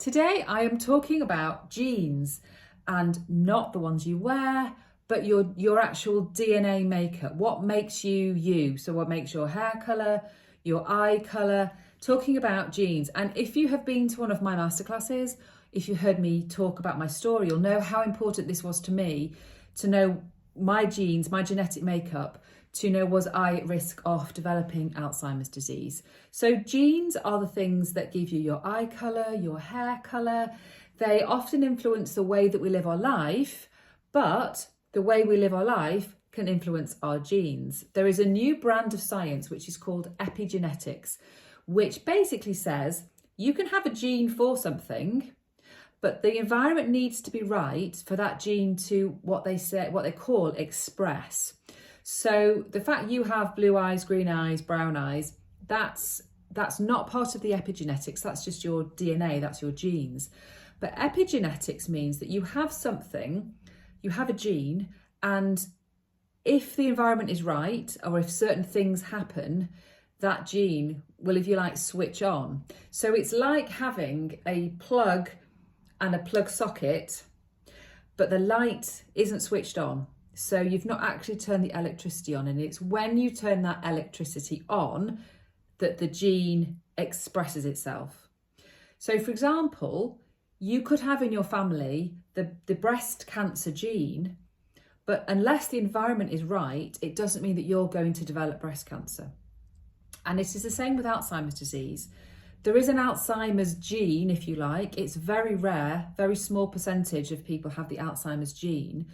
Today I am talking about genes, and not the ones you wear, but your actual DNA makeup. What makes you you? So what makes your hair colour, your eye colour, talking about genes. And if you have been to one of my masterclasses, if you heard me talk about my story, you'll know how important this was to me to know my genes, my genetic makeup, to know was I at risk of developing Alzheimer's disease. So genes are the things that give you your eye colour, your hair colour. They often influence the way that we live our life, but the way we live our life can influence our genes. There is a new brand of science which is called epigenetics, which basically says you can have a gene for something, but the environment needs to be right for that gene to what they call express. So the fact you have blue eyes, green eyes, brown eyes, that's not part of the epigenetics. That's just your DNA, that's your genes. But epigenetics means that you have something, you have a gene, and if the environment is right, or if certain things happen, that gene will, if you like, switch on. So it's like having a plug and a plug socket, but the light isn't switched on. So you've not actually turned the electricity on, and it's when you turn that electricity on that the gene expresses itself. So for example, you could have in your family the breast cancer gene, but unless the environment is right, it doesn't mean that you're going to develop breast cancer. And it is the same with Alzheimer's disease. There is an Alzheimer's gene, if you like. It's very rare, very small percentage of people have the Alzheimer's gene.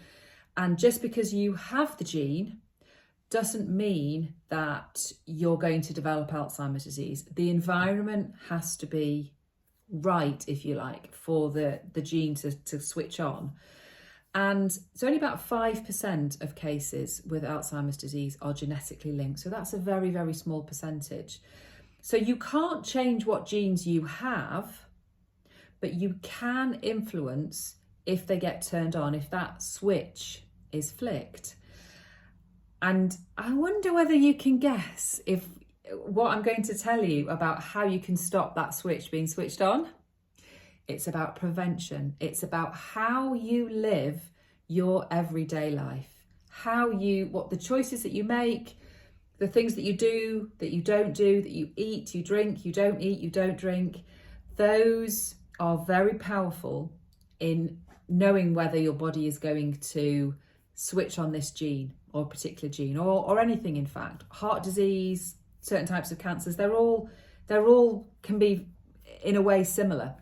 And just because you have the gene doesn't mean that you're going to develop Alzheimer's disease. The environment has to be right, if you like, for the gene to switch on. And it's only about 5% of cases with Alzheimer's disease are genetically linked. So that's a very, very small percentage. So you can't change what genes you have, but you can influence if they get turned on, if that switch is flicked. And I wonder whether you can guess if what I'm going to tell you about how you can stop that switch being switched on. It's about prevention. It's about how you live your everyday life, what the choices that you make, the things that you do, that you don't do, that you eat, you drink, you don't eat, you don't drink. Those are very powerful in knowing whether your body is going to switch on this gene or a particular gene or anything. In fact, heart disease, certain types of cancers, they're all can be in a way similar,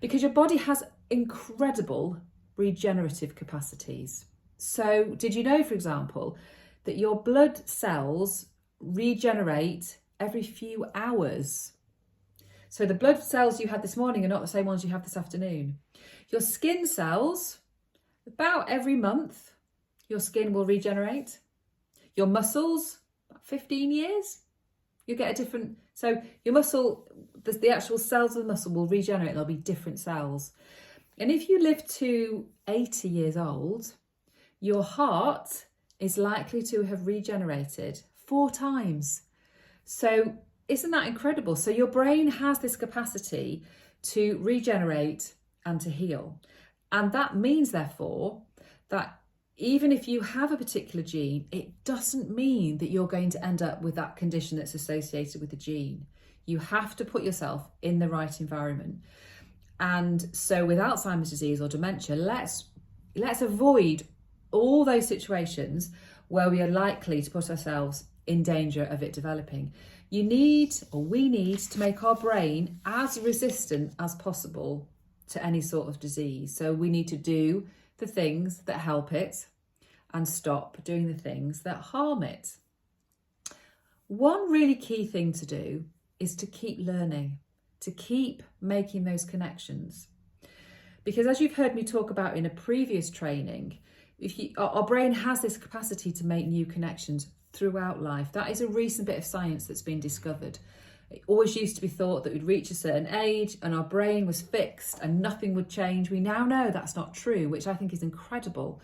because your body has incredible regenerative capacities. So did you know, for example, that your blood cells regenerate every few hours? So the blood cells you had this morning are not the same ones you have this afternoon. Your skin cells, about every month, your skin will regenerate. Your muscles, about 15 years, you get a different, so your muscle, the actual cells of the muscle will regenerate, there'll be different cells. And if you live to 80 years old, your heart is likely to have regenerated 4 times. So isn't that incredible? So your brain has this capacity to regenerate and to heal. And that means, therefore, that even if you have a particular gene, it doesn't mean that you're going to end up with that condition that's associated with the gene. You have to put yourself in the right environment. And so with Alzheimer's disease or dementia, let's avoid all those situations where we are likely to put ourselves in danger of it developing. We need to make our brain as resistant as possible to any sort of disease. So we need to do the things that help it and stop doing the things that harm it. One really key thing to do is to keep learning, to keep making those connections. Because as you've heard me talk about in a previous training, our brain has this capacity to make new connections throughout life. That is a recent bit of science that's been discovered. It always used to be thought that we'd reach a certain age and our brain was fixed and nothing would change. We now know that's not true, which I think is incredible.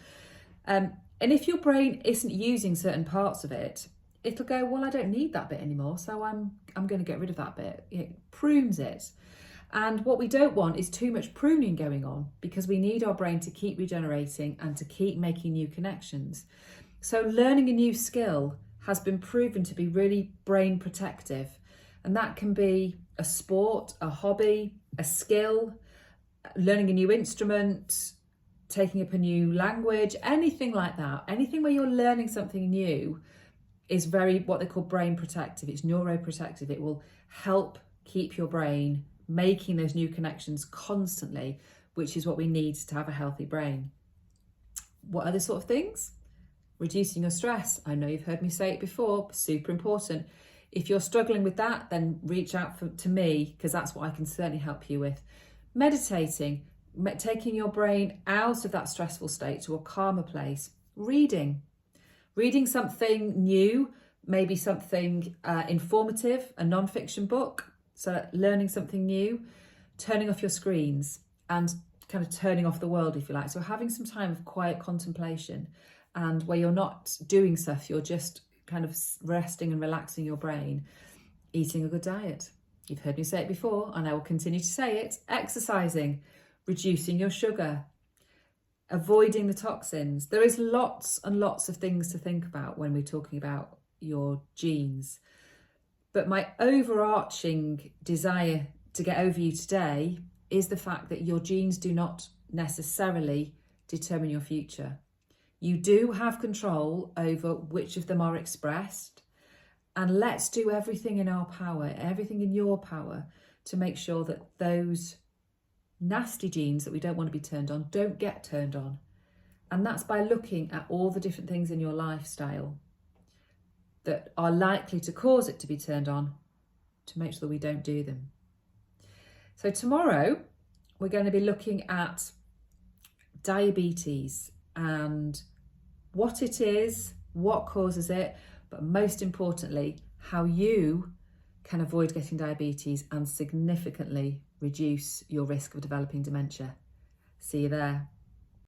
And if your brain isn't using certain parts of it, it'll go, well, I don't need that bit anymore, so I'm going to get rid of that bit. It prunes it. And what we don't want is too much pruning going on, because we need our brain to keep regenerating and to keep making new connections. So learning a new skill has been proven to be really brain protective. And that can be a sport, a hobby, a skill, learning a new instrument, taking up a new language, anything like that. Anything where you're learning something new is very what they call brain protective. It's neuroprotective. It will help keep your brain making those new connections constantly, which is what we need to have a healthy brain. What other sort of things? Reducing your stress. I know you've heard me say it before, super important. If you're struggling with that, then reach out to me, because that's what I can certainly help you with. Meditating, taking your brain out of that stressful state to a calmer place. Reading something new, maybe something informative, a non-fiction book, so learning something new. Turning off your screens and kind of turning off the world, if you like. So having some time of quiet contemplation, and where you're not doing stuff, you're just kind of resting and relaxing your brain. Eating a good diet. You've heard me say it before, and I will continue to say it. Exercising, reducing your sugar, avoiding the toxins. There is lots and lots of things to think about when we're talking about your genes. But my overarching desire to get over you today is the fact that your genes do not necessarily determine your future. You do have control over which of them are expressed, and let's do everything in our power, everything in your power, to make sure that those nasty genes that we don't want to be turned on don't get turned on. And that's by looking at all the different things in your lifestyle that are likely to cause it to be turned on, to make sure that we don't do them. So tomorrow we're going to be looking at diabetes and what it is, what causes it, but most importantly, how you can avoid getting diabetes and significantly reduce your risk of developing dementia. See you there.